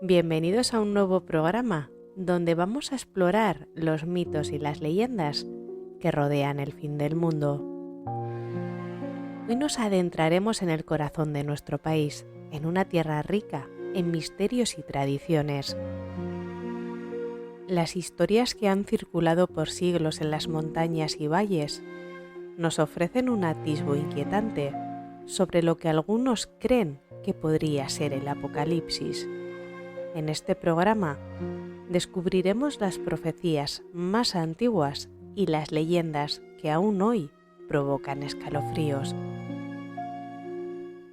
Bienvenidos a un nuevo programa donde vamos a explorar los mitos y las leyendas que rodean el fin del mundo. Hoy nos adentraremos en el corazón de nuestro país, en una tierra rica en misterios y tradiciones. Las historias que han circulado por siglos en las montañas y valles nos ofrecen un atisbo inquietante sobre lo que algunos creen que podría ser el apocalipsis. En este programa descubriremos las profecías más antiguas y las leyendas que aún hoy provocan escalofríos.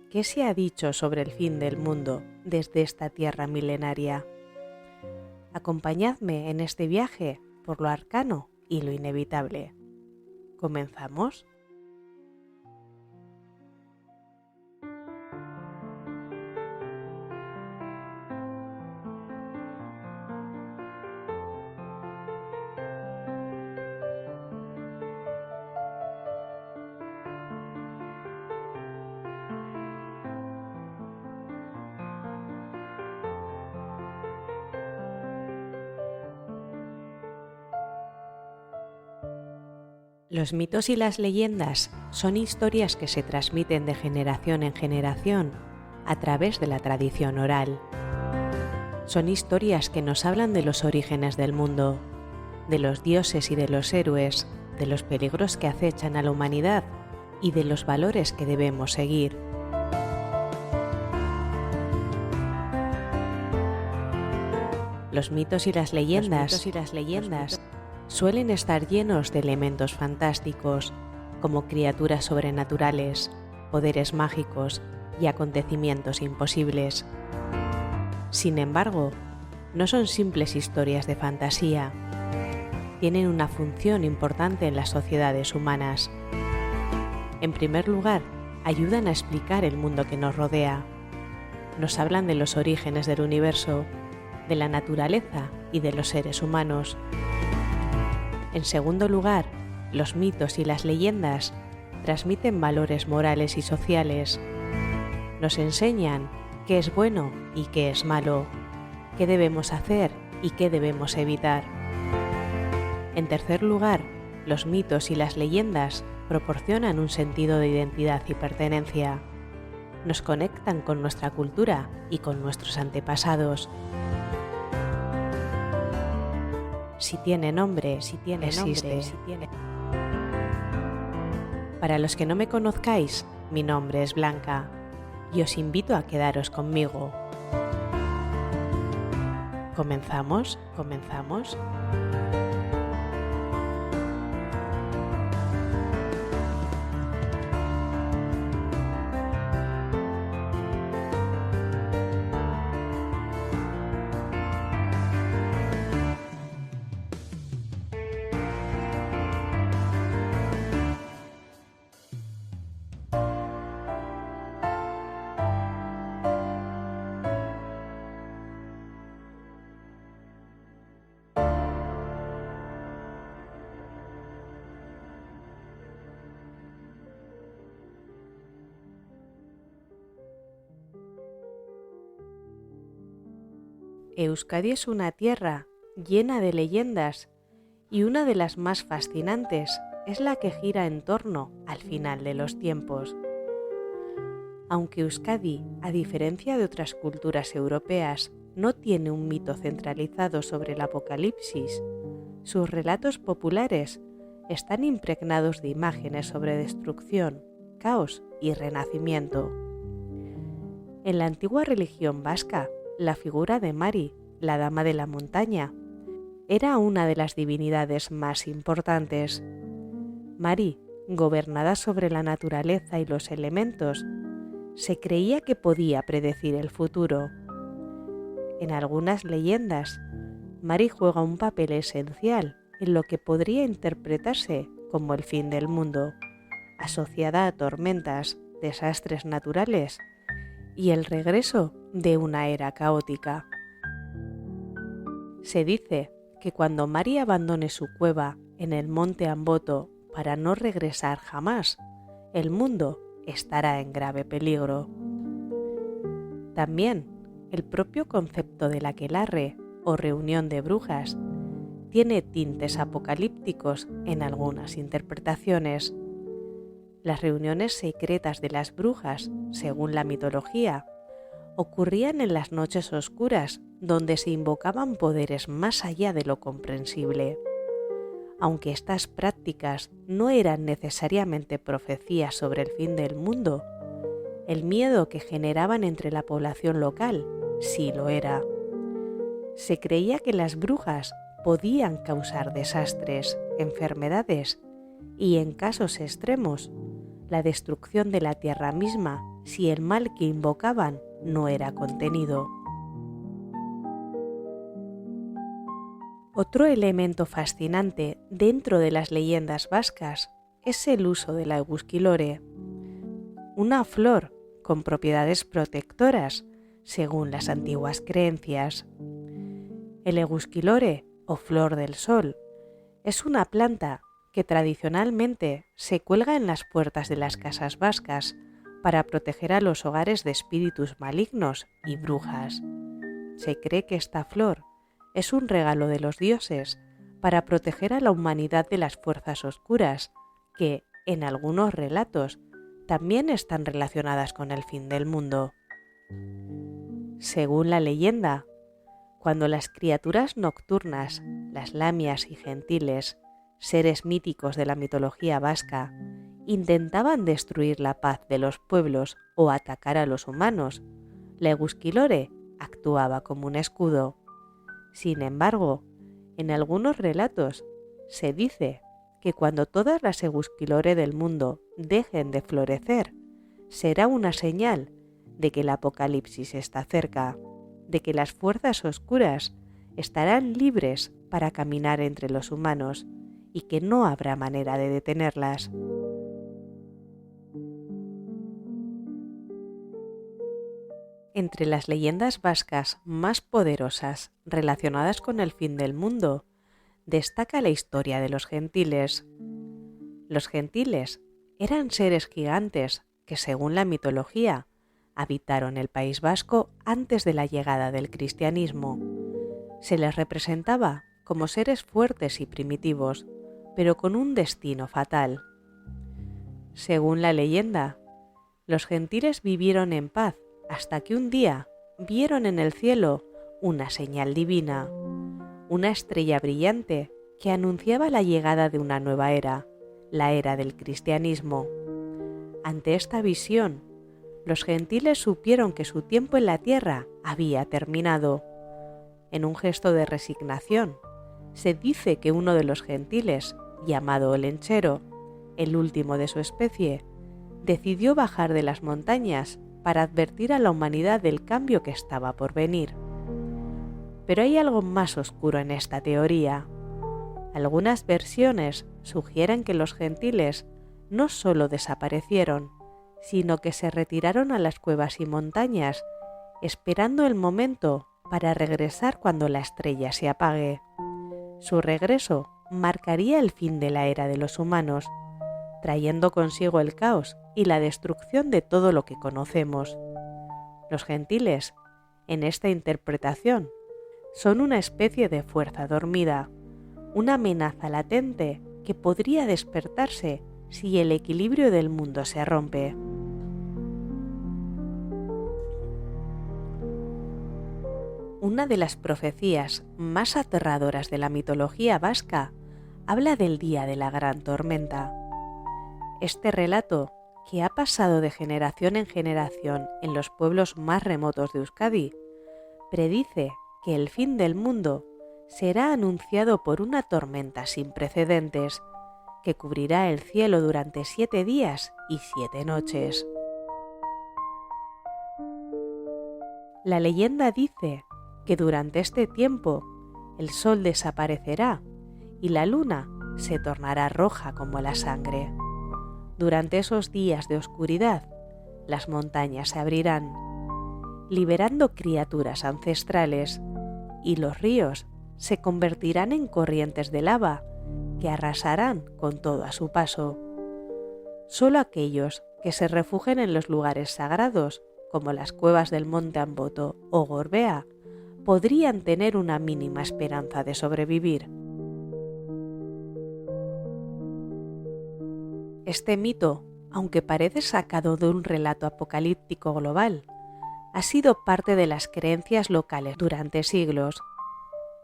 ¿Qué se ha dicho sobre el fin del mundo desde esta tierra milenaria? Acompañadme en este viaje por lo arcano y lo inevitable. ¿Comenzamos? Los mitos y las leyendas son historias que se transmiten de generación en generación a través de la tradición oral. Son historias que nos hablan de los orígenes del mundo, de los dioses y de los héroes, de los peligros que acechan a la humanidad y de los valores que debemos seguir. Los mitos y las leyendas suelen estar llenos de elementos fantásticos, como criaturas sobrenaturales, poderes mágicos y acontecimientos imposibles. Sin embargo, no son simples historias de fantasía. Tienen una función importante en las sociedades humanas. En primer lugar, ayudan a explicar el mundo que nos rodea. Nos hablan de los orígenes del universo, de la naturaleza y de los seres humanos. En segundo lugar, los mitos y las leyendas transmiten valores morales y sociales. Nos enseñan qué es bueno y qué es malo, qué debemos hacer y qué debemos evitar. En tercer lugar, los mitos y las leyendas proporcionan un sentido de identidad y pertenencia. Nos conectan con nuestra cultura y con nuestros antepasados. Si tiene nombre, existe. Para los que no me conozcáis, mi nombre es Blanca y os invito a quedaros conmigo. ¿Comenzamos? Euskadi es una tierra llena de leyendas y una de las más fascinantes es la que gira en torno al final de los tiempos. Aunque Euskadi, a diferencia de otras culturas europeas, no tiene un mito centralizado sobre el apocalipsis, sus relatos populares están impregnados de imágenes sobre destrucción, caos y renacimiento. En la antigua religión vasca, la figura de Mari, la dama de la montaña, era una de las divinidades más importantes. Mari, gobernada sobre la naturaleza y los elementos, se creía que podía predecir el futuro. En algunas leyendas, Mari juega un papel esencial en lo que podría interpretarse como el fin del mundo, asociada a tormentas, desastres naturales y el regreso de una era caótica. Se dice que cuando Mari abandone su cueva en el monte Amboto para no regresar jamás, el mundo estará en grave peligro. También el propio concepto del aquelarre o reunión de brujas tiene tintes apocalípticos en algunas interpretaciones. Las reuniones secretas de las brujas, según la mitología, ocurrían en las noches oscuras donde se invocaban poderes más allá de lo comprensible. Aunque estas prácticas no eran necesariamente profecías sobre el fin del mundo, el miedo que generaban entre la población local sí lo era. Se creía que las brujas podían causar desastres, enfermedades y, en casos extremos, la destrucción de la tierra misma si el mal que invocaban no era contenido. Otro elemento fascinante dentro de las leyendas vascas es el uso de la Egusquilore, una flor con propiedades protectoras según las antiguas creencias. El Egusquilore, o flor del sol, es una planta que tradicionalmente se cuelga en las puertas de las casas vascas para proteger a los hogares de espíritus malignos y brujas. Se cree que esta flor es un regalo de los dioses para proteger a la humanidad de las fuerzas oscuras que, en algunos relatos, también están relacionadas con el fin del mundo. Según la leyenda, cuando las criaturas nocturnas, las lamias y gentiles, seres míticos de la mitología vasca, intentaban destruir la paz de los pueblos o atacar a los humanos, la Egusquilore actuaba como un escudo. Sin embargo, en algunos relatos se dice que cuando todas las Egusquilore del mundo dejen de florecer, será una señal de que el apocalipsis está cerca, de que las fuerzas oscuras estarán libres para caminar entre los humanos y que no habrá manera de detenerlas. Entre las leyendas vascas más poderosas relacionadas con el fin del mundo, destaca la historia de los gentiles. Los gentiles eran seres gigantes que, según la mitología, habitaron el País Vasco antes de la llegada del cristianismo. Se les representaba como seres fuertes y primitivos, pero con un destino fatal. Según la leyenda, los gentiles vivieron en paz hasta que un día vieron en el cielo una señal divina, una estrella brillante que anunciaba la llegada de una nueva era, la era del cristianismo. Ante esta visión, los gentiles supieron que su tiempo en la tierra había terminado. En un gesto de resignación, se dice que uno de los gentiles, llamado Olenchero, el último de su especie, decidió bajar de las montañas para advertir a la humanidad del cambio que estaba por venir. Pero hay algo más oscuro en esta teoría. Algunas versiones sugieren que los gentiles no solo desaparecieron, sino que se retiraron a las cuevas y montañas, esperando el momento para regresar cuando la estrella se apague. Su regreso marcaría el fin de la era de los humanos, trayendo consigo el caos y la destrucción de todo lo que conocemos. Los gentiles, en esta interpretación, son una especie de fuerza dormida, una amenaza latente que podría despertarse si el equilibrio del mundo se rompe. Una de las profecías más aterradoras de la mitología vasca habla del día de la gran tormenta. Este relato, que ha pasado de generación en generación en los pueblos más remotos de Euskadi, predice que el fin del mundo será anunciado por una tormenta sin precedentes, que cubrirá el cielo durante 7 días y 7 noches. La leyenda dice que durante este tiempo el sol desaparecerá y la luna se tornará roja como la sangre. Durante esos días de oscuridad, las montañas se abrirán, liberando criaturas ancestrales, y los ríos se convertirán en corrientes de lava que arrasarán con todo a su paso. Solo aquellos que se refugien en los lugares sagrados como las cuevas del Monte Amboto o Gorbea, podrían tener una mínima esperanza de sobrevivir. Este mito, aunque parece sacado de un relato apocalíptico global, ha sido parte de las creencias locales durante siglos.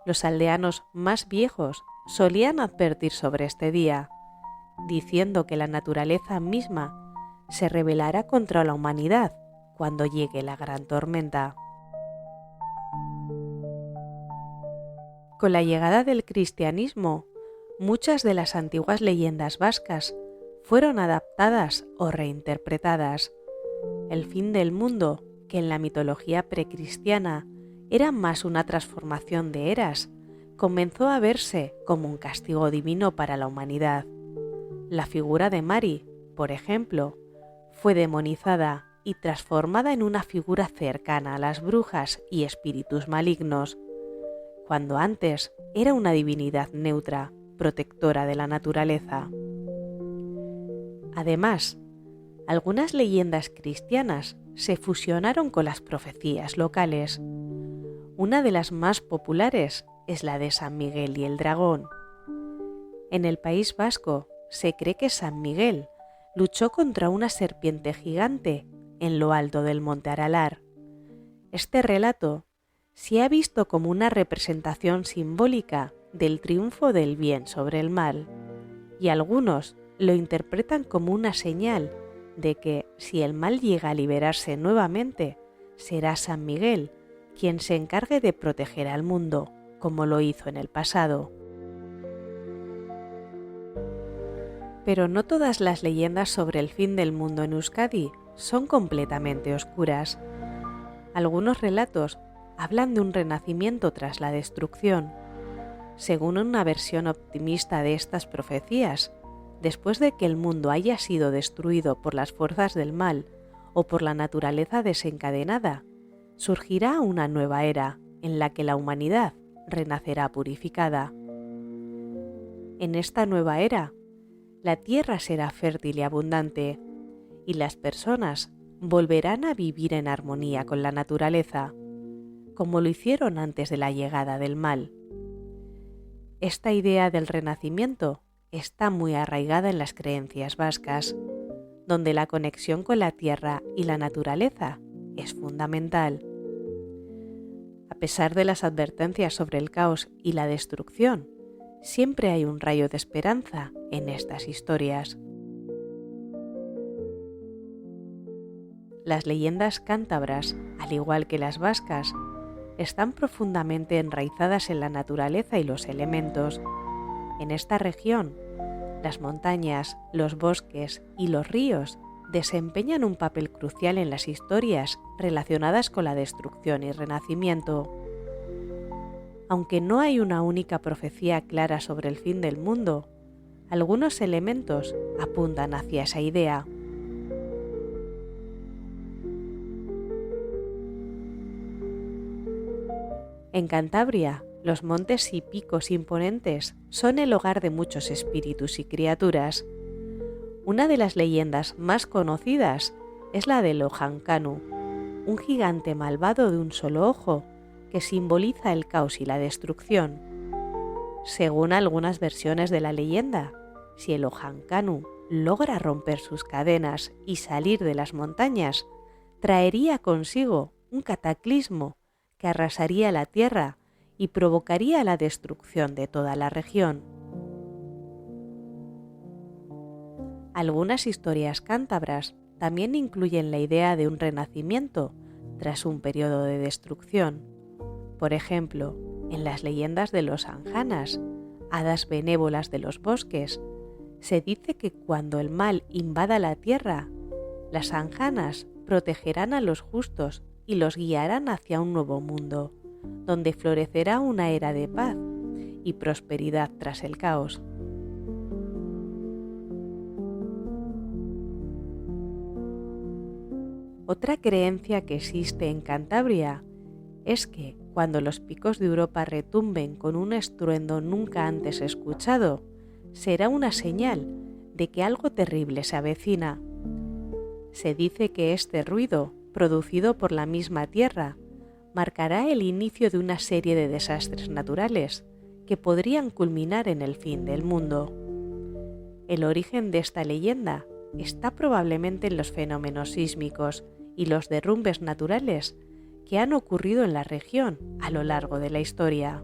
Los aldeanos más viejos solían advertir sobre este día, diciendo que la naturaleza misma se rebelará contra la humanidad cuando llegue la gran tormenta. Con la llegada del cristianismo, muchas de las antiguas leyendas vascas fueron adaptadas o reinterpretadas. El fin del mundo, que en la mitología precristiana era más una transformación de eras, comenzó a verse como un castigo divino para la humanidad. La figura de Mari, por ejemplo, fue demonizada y transformada en una figura cercana a las brujas y espíritus malignos, cuando antes era una divinidad neutra, protectora de la naturaleza. Además, algunas leyendas cristianas se fusionaron con las profecías locales. Una de las más populares es la de San Miguel y el dragón. En el País Vasco se cree que San Miguel luchó contra una serpiente gigante en lo alto del Monte Aralar. Este relato se ha visto como una representación simbólica del triunfo del bien sobre el mal, y algunos lo interpretan como una señal de que, si el mal llega a liberarse nuevamente, será San Miguel quien se encargue de proteger al mundo, como lo hizo en el pasado. Pero no todas las leyendas sobre el fin del mundo en Euskadi son completamente oscuras. Algunos relatos hablan de un renacimiento tras la destrucción. Según una versión optimista de estas profecías, después de que el mundo haya sido destruido por las fuerzas del mal o por la naturaleza desencadenada, surgirá una nueva era en la que la humanidad renacerá purificada. En esta nueva era, la tierra será fértil y abundante, y las personas volverán a vivir en armonía con la naturaleza, como lo hicieron antes de la llegada del mal. Esta idea del renacimiento está muy arraigada en las creencias vascas, donde la conexión con la tierra y la naturaleza es fundamental. A pesar de las advertencias sobre el caos y la destrucción, siempre hay un rayo de esperanza en estas historias. Las leyendas cántabras, al igual que las vascas, están profundamente enraizadas en la naturaleza y los elementos. En esta región, las montañas, los bosques y los ríos desempeñan un papel crucial en las historias relacionadas con la destrucción y renacimiento. Aunque no hay una única profecía clara sobre el fin del mundo, algunos elementos apuntan hacia esa idea. En Cantabria, los montes y picos imponentes son el hogar de muchos espíritus y criaturas. Una de las leyendas más conocidas es la de Lojankanu, un gigante malvado de un solo ojo que simboliza el caos y la destrucción. Según algunas versiones de la leyenda, si el Lojankanu logra romper sus cadenas y salir de las montañas, traería consigo un cataclismo que arrasaría la tierra y provocaría la destrucción de toda la región. Algunas historias cántabras también incluyen la idea de un renacimiento tras un periodo de destrucción. Por ejemplo, en las leyendas de los anjanas, hadas benévolas de los bosques, se dice que cuando el mal invada la tierra, las anjanas protegerán a los justos y los guiarán hacia un nuevo mundo, donde florecerá una era de paz y prosperidad tras el caos. Otra creencia que existe en Cantabria es que cuando los picos de Europa retumben con un estruendo nunca antes escuchado, será una señal de que algo terrible se avecina. Se dice que este ruido producido por la misma Tierra, marcará el inicio de una serie de desastres naturales que podrían culminar en el fin del mundo. El origen de esta leyenda está probablemente en los fenómenos sísmicos y los derrumbes naturales que han ocurrido en la región a lo largo de la historia.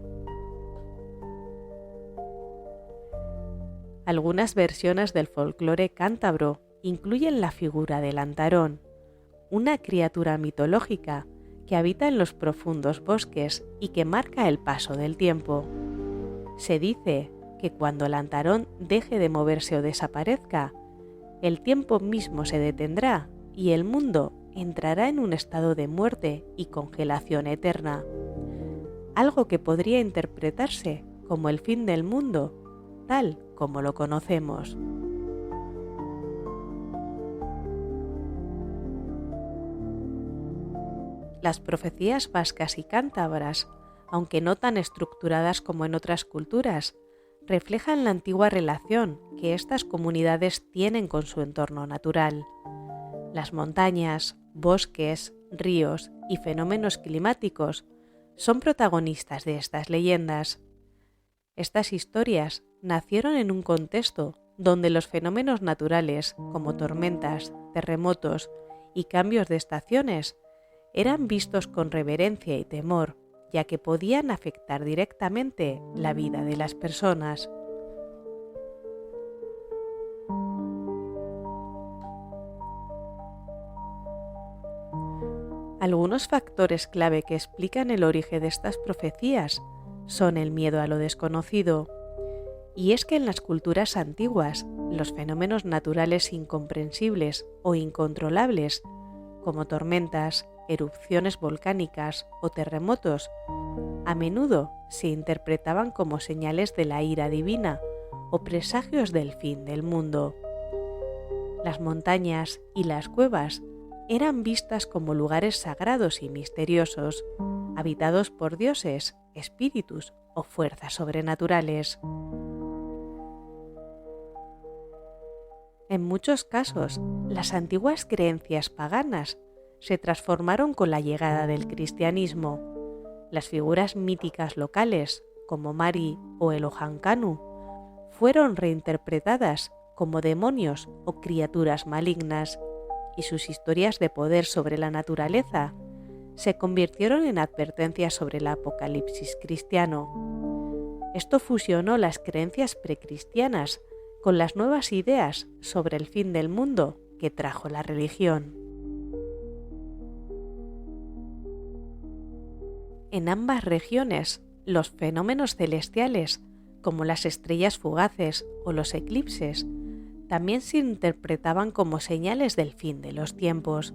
Algunas versiones del folclore cántabro incluyen la figura del Lantarón, una criatura mitológica que habita en los profundos bosques y que marca el paso del tiempo. Se dice que cuando Lantarón deje de moverse o desaparezca, el tiempo mismo se detendrá y el mundo entrará en un estado de muerte y congelación eterna, algo que podría interpretarse como el fin del mundo, tal como lo conocemos. Las profecías vascas y cántabras, aunque no tan estructuradas como en otras culturas, reflejan la antigua relación que estas comunidades tienen con su entorno natural. Las montañas, bosques, ríos y fenómenos climáticos son protagonistas de estas leyendas. Estas historias nacieron en un contexto donde los fenómenos naturales, como tormentas, terremotos y cambios de estaciones, eran vistos con reverencia y temor, ya que podían afectar directamente la vida de las personas. Algunos factores clave que explican el origen de estas profecías son el miedo a lo desconocido, y es que en las culturas antiguas los fenómenos naturales incomprensibles o incontrolables, como tormentas, erupciones volcánicas o terremotos, a menudo se interpretaban como señales de la ira divina o presagios del fin del mundo. Las montañas y las cuevas eran vistas como lugares sagrados y misteriosos, habitados por dioses, espíritus o fuerzas sobrenaturales. En muchos casos, las antiguas creencias paganas se transformaron con la llegada del cristianismo. Las figuras míticas locales, como Mari o Elohim, fueron reinterpretadas como demonios o criaturas malignas, y sus historias de poder sobre la naturaleza se convirtieron en advertencias sobre el apocalipsis cristiano. Esto fusionó las creencias precristianas con las nuevas ideas sobre el fin del mundo que trajo la religión. En ambas regiones, los fenómenos celestiales, como las estrellas fugaces o los eclipses, también se interpretaban como señales del fin de los tiempos.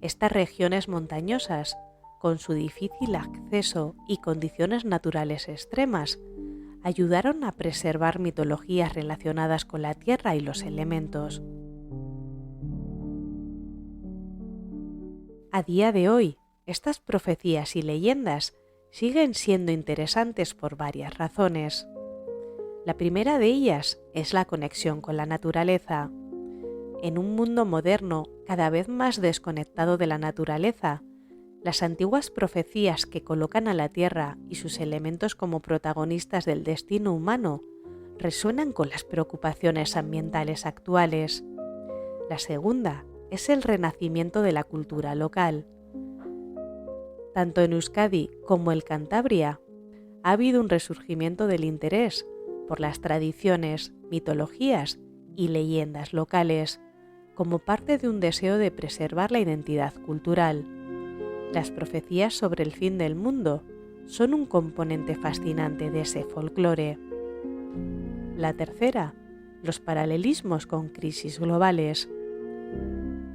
Estas regiones montañosas, con su difícil acceso y condiciones naturales extremas, ayudaron a preservar mitologías relacionadas con la tierra y los elementos. A día de hoy, estas profecías y leyendas siguen siendo interesantes por varias razones. La primera de ellas es la conexión con la naturaleza. En un mundo moderno cada vez más desconectado de la naturaleza, las antiguas profecías que colocan a la Tierra y sus elementos como protagonistas del destino humano resuenan con las preocupaciones ambientales actuales. La segunda es el renacimiento de la cultura local. Tanto en Euskadi como en Cantabria ha habido un resurgimiento del interés por las tradiciones, mitologías y leyendas locales, como parte de un deseo de preservar la identidad cultural. Las profecías sobre el fin del mundo son un componente fascinante de ese folclore. La tercera, los paralelismos con crisis globales.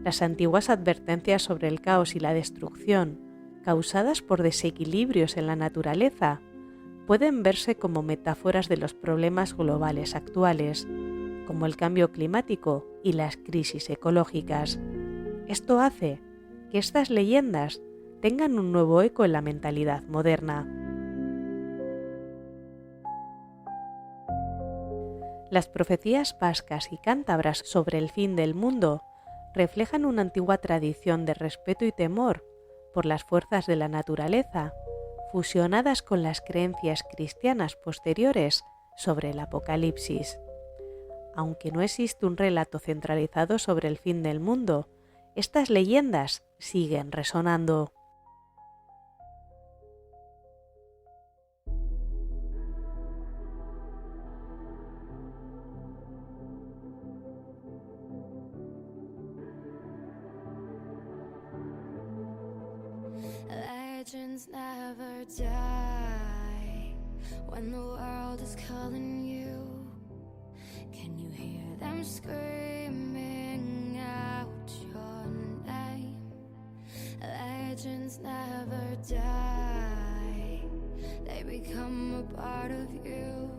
Las antiguas advertencias sobre el caos y la destrucción, causadas por desequilibrios en la naturaleza, pueden verse como metáforas de los problemas globales actuales, como el cambio climático y las crisis ecológicas. Esto hace que estas leyendas tengan un nuevo eco en la mentalidad moderna. Las profecías vascas y cántabras sobre el fin del mundo reflejan una antigua tradición de respeto y temor por las fuerzas de la naturaleza, fusionadas con las creencias cristianas posteriores sobre el Apocalipsis. Aunque no existe un relato centralizado sobre el fin del mundo, estas leyendas siguen resonando. Legends never die when the world is calling you. Can you hear them screaming out your name? Legends never die, they become a part of you.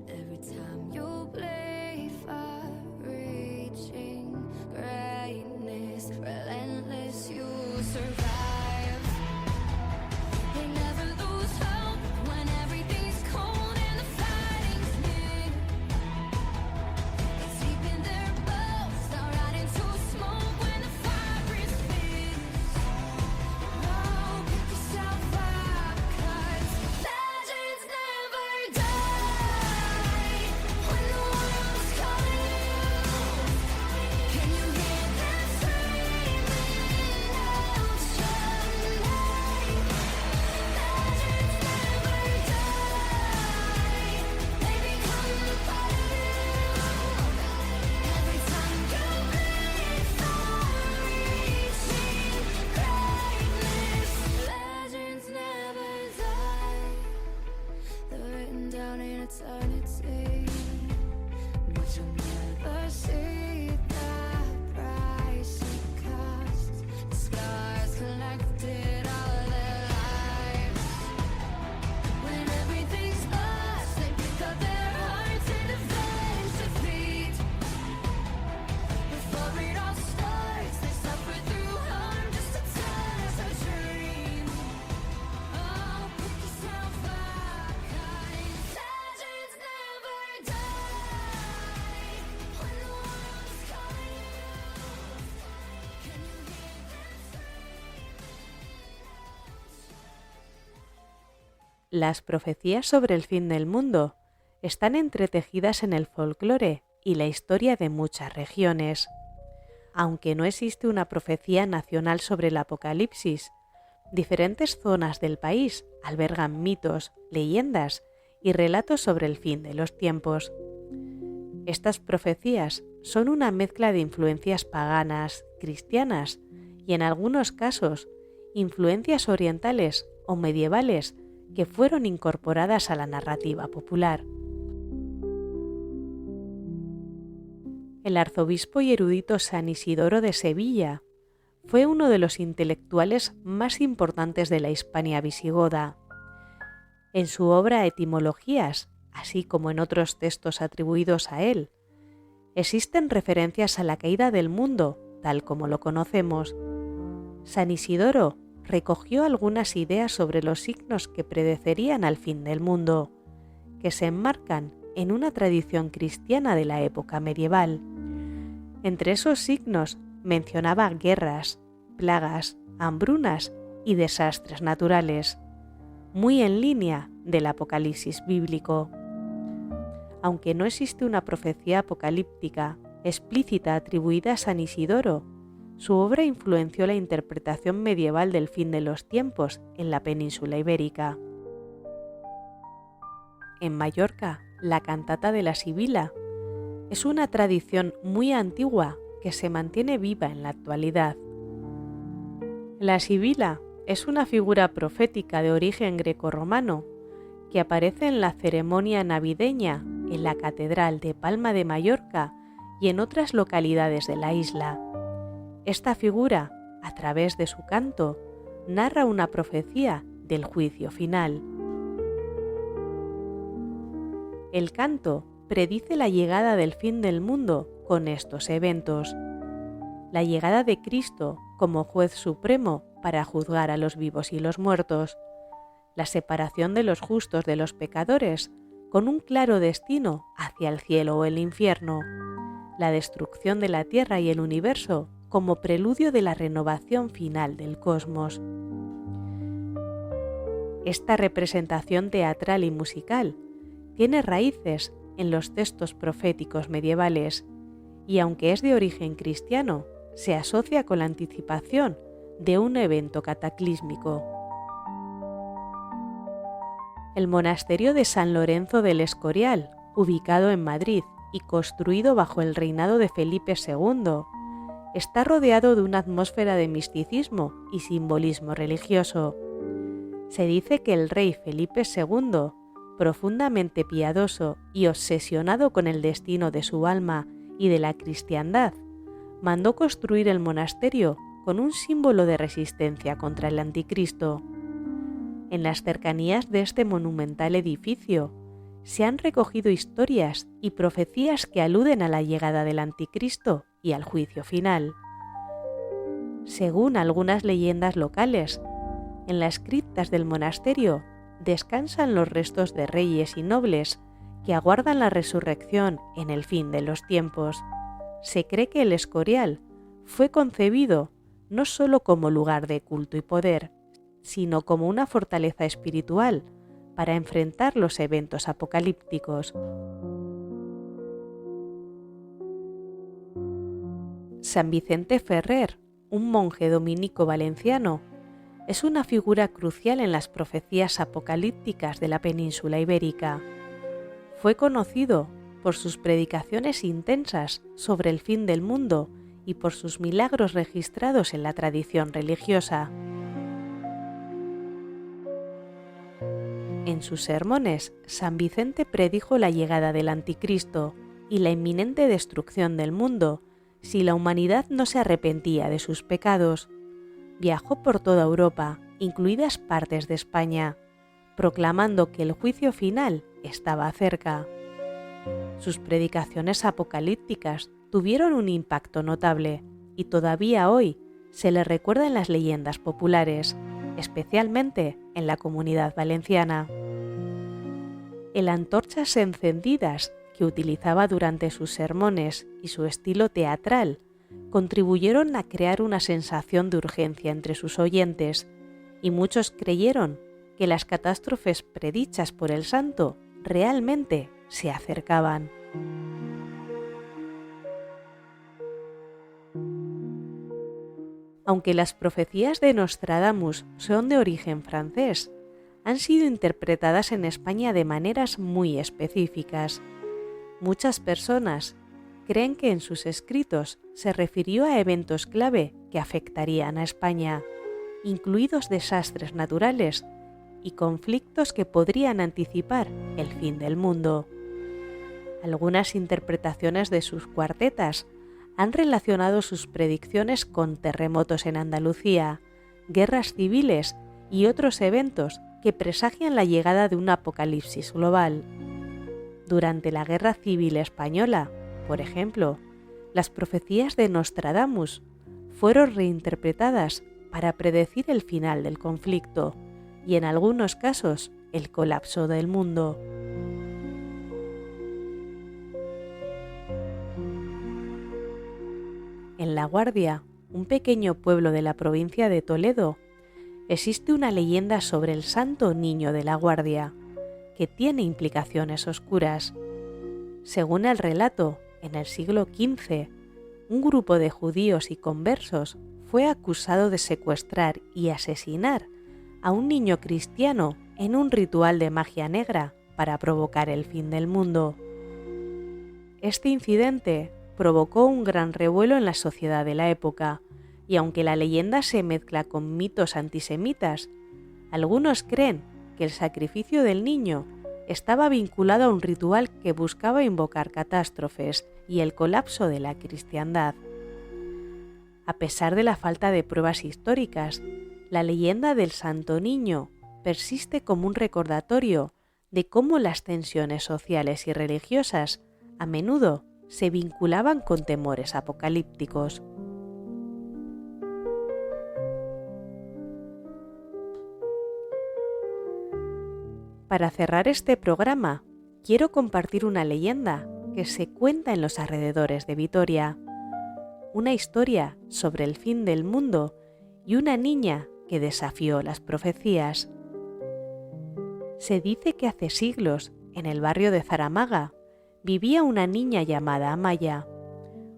Every time you play for reaching greatness, relentless you survive. Eternity, but you'll never see the price it costs. The scars collected all their lives. When everything's lost, they pick up their hearts and avenge defeat. Before it all starts, they suffer through harm just to tell us our dream. Oh, pick yourself up, cause legends never die. When the world is calling you, can you hear them screaming? Las profecías sobre el fin del mundo están entretejidas en el folclore y la historia de muchas regiones. Aunque no existe una profecía nacional sobre el apocalipsis, diferentes zonas del país albergan mitos, leyendas y relatos sobre el fin de los tiempos. Estas profecías son una mezcla de influencias paganas, cristianas y en algunos casos influencias orientales o medievales que fueron incorporadas a la narrativa popular. El arzobispo y erudito San Isidoro de Sevilla fue uno de los intelectuales más importantes de la Hispania visigoda. En su obra Etimologías, así como en otros textos atribuidos a él, existen referencias a la caída del mundo, tal como lo conocemos. San Isidoro recogió algunas ideas sobre los signos que predecerían al fin del mundo, que se enmarcan en una tradición cristiana de la época medieval. Entre esos signos mencionaba guerras, plagas, hambrunas y desastres naturales, muy en línea del Apocalipsis bíblico. Aunque no existe una profecía apocalíptica explícita atribuida a San Isidoro, su obra influenció la interpretación medieval del fin de los tiempos en la península ibérica. En Mallorca, la cantata de la Sibila es una tradición muy antigua que se mantiene viva en la actualidad. La Sibila es una figura profética de origen grecorromano que aparece en la ceremonia navideña en la Catedral de Palma de Mallorca y en otras localidades de la isla. Esta figura, a través de su canto, narra una profecía del juicio final. El canto predice la llegada del fin del mundo con estos eventos: la llegada de Cristo como juez supremo para juzgar a los vivos y los muertos, la separación de los justos de los pecadores con un claro destino hacia el cielo o el infierno, la destrucción de la Tierra y el universo como preludio de la renovación final del cosmos. Esta representación teatral y musical tiene raíces en los textos proféticos medievales y, aunque es de origen cristiano, se asocia con la anticipación de un evento cataclísmico. El monasterio de San Lorenzo del Escorial, ubicado en Madrid y construido bajo el reinado de Felipe II, está rodeado de una atmósfera de misticismo y simbolismo religioso. Se dice que el rey Felipe II, profundamente piadoso y obsesionado con el destino de su alma y de la cristiandad, mandó construir el monasterio con un símbolo de resistencia contra el anticristo. En las cercanías de este monumental edificio se han recogido historias y profecías que aluden a la llegada del anticristo y al juicio final. Según algunas leyendas locales, en las criptas del monasterio descansan los restos de reyes y nobles que aguardan la resurrección en el fin de los tiempos. Se cree que el Escorial fue concebido no solo como lugar de culto y poder, sino como una fortaleza espiritual para enfrentar los eventos apocalípticos. San Vicente Ferrer, un monje dominico valenciano, es una figura crucial en las profecías apocalípticas de la península ibérica. Fue conocido por sus predicaciones intensas sobre el fin del mundo y por sus milagros registrados en la tradición religiosa. En sus sermones, San Vicente predijo la llegada del anticristo y la inminente destrucción del mundo si la humanidad no se arrepentía de sus pecados. Viajó por toda Europa, incluidas partes de España, proclamando que el juicio final estaba cerca. Sus predicaciones apocalípticas tuvieron un impacto notable y todavía hoy se le recuerda en las leyendas populares, especialmente en la Comunidad Valenciana. El antorchas encendidas que utilizaba durante sus sermones y su estilo teatral contribuyeron a crear una sensación de urgencia entre sus oyentes, y muchos creyeron que las catástrofes predichas por el santo realmente se acercaban. Aunque las profecías de Nostradamus son de origen francés, han sido interpretadas en España de maneras muy específicas. Muchas personas creen que en sus escritos se refirió a eventos clave que afectarían a España, incluidos desastres naturales y conflictos que podrían anticipar el fin del mundo. Algunas interpretaciones de sus cuartetas han relacionado sus predicciones con terremotos en Andalucía, guerras civiles y otros eventos que presagian la llegada de un apocalipsis global. Durante la Guerra Civil Española, por ejemplo, las profecías de Nostradamus fueron reinterpretadas para predecir el final del conflicto y, en algunos casos, el colapso del mundo. En La Guardia, un pequeño pueblo de la provincia de Toledo, existe una leyenda sobre el Santo Niño de la Guardia, que tiene implicaciones oscuras. Según el relato, en el siglo XV, un grupo de judíos y conversos fue acusado de secuestrar y asesinar a un niño cristiano en un ritual de magia negra para provocar el fin del mundo. Este incidente provocó un gran revuelo en la sociedad de la época, y aunque la leyenda se mezcla con mitos antisemitas, algunos creen que el sacrificio del niño estaba vinculado a un ritual que buscaba invocar catástrofes y el colapso de la cristiandad. A pesar de la falta de pruebas históricas, la leyenda del Santo Niño persiste como un recordatorio de cómo las tensiones sociales y religiosas a menudo se vinculaban con temores apocalípticos. Para cerrar este programa, quiero compartir una leyenda que se cuenta en los alrededores de Vitoria. Una historia sobre el fin del mundo y una niña que desafió las profecías. Se dice que hace siglos, en el barrio de Zaramaga, vivía una niña llamada Amaya.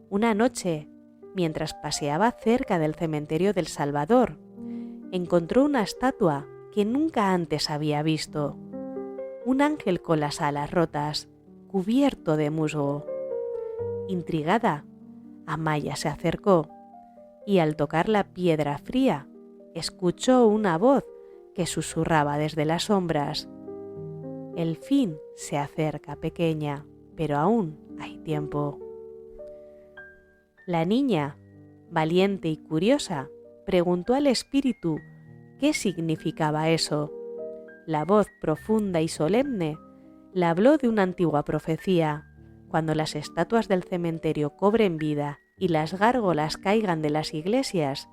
Una noche, mientras paseaba cerca del cementerio del Salvador, encontró una estatua que nunca antes había visto. Un ángel con las alas rotas, cubierto de musgo. Intrigada, Amaya se acercó y al tocar la piedra fría, escuchó una voz que susurraba desde las sombras. El fin se acerca, pequeña, pero aún hay tiempo. La niña, valiente y curiosa, preguntó al espíritu qué significaba eso. La voz profunda y solemne le habló de una antigua profecía. Cuando las estatuas del cementerio cobren vida y las gárgolas caigan de las iglesias,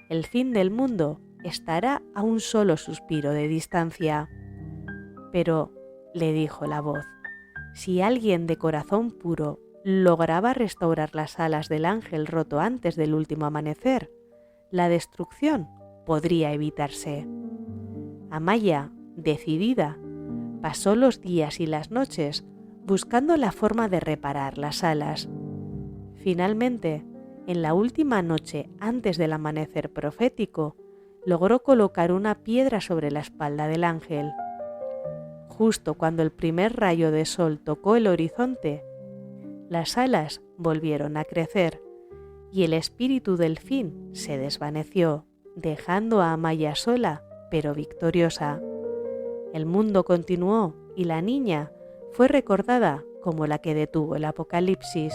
el fin del mundo estará a un solo suspiro de distancia. Pero, le dijo la voz, si alguien de corazón puro lograba restaurar las alas del ángel roto antes del último amanecer, la destrucción podría evitarse. Amaya, decidida, pasó los días y las noches buscando la forma de reparar las alas. Finalmente, en la última noche antes del amanecer profético, logró colocar una piedra sobre la espalda del ángel. Justo cuando el primer rayo de sol tocó el horizonte, las alas volvieron a crecer y el espíritu del fin se desvaneció, dejando a Amaya sola, pero victoriosa. El mundo continuó y la niña fue recordada como la que detuvo el apocalipsis.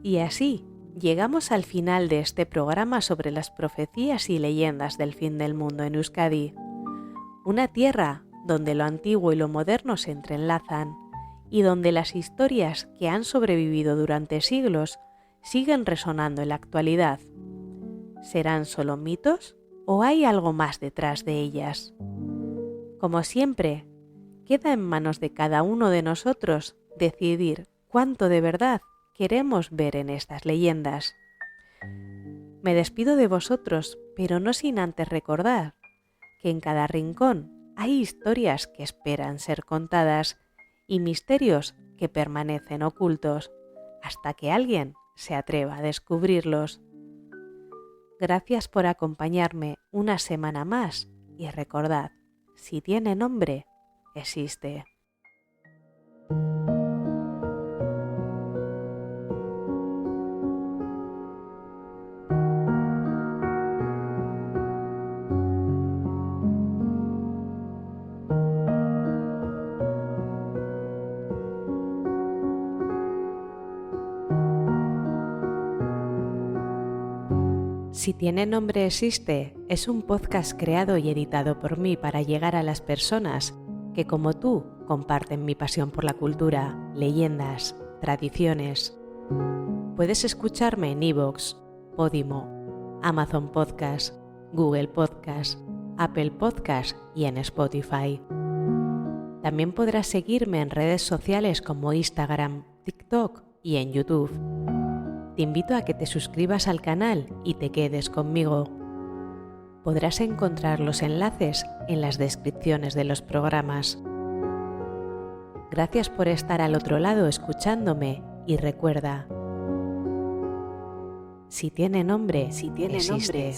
Y así llegamos al final de este programa sobre las profecías y leyendas del fin del mundo en Euskadi, una tierra donde lo antiguo y lo moderno se entrelazan y donde las historias que han sobrevivido durante siglos siguen resonando en la actualidad. ¿Serán solo mitos o hay algo más detrás de ellas? Como siempre, queda en manos de cada uno de nosotros decidir cuánto de verdad queremos ver en estas leyendas. Me despido de vosotros, pero no sin antes recordar que en cada rincón hay historias que esperan ser contadas y misterios que permanecen ocultos hasta que alguien se atreva a descubrirlos. Gracias por acompañarme una semana más y recordad, si tiene nombre, existe. Si tiene nombre existe es un podcast creado y editado por mí para llegar a las personas que como tú comparten mi pasión por la cultura, leyendas, tradiciones. Puedes escucharme en iVoox, Podimo, Amazon Podcast, Google Podcast, Apple Podcast y en Spotify. También podrás seguirme en redes sociales como Instagram, TikTok y en YouTube. Te invito a que te suscribas al canal y te quedes conmigo. Podrás encontrar los enlaces en las descripciones de los programas. Gracias por estar al otro lado escuchándome y recuerda, si tiene nombre, existe.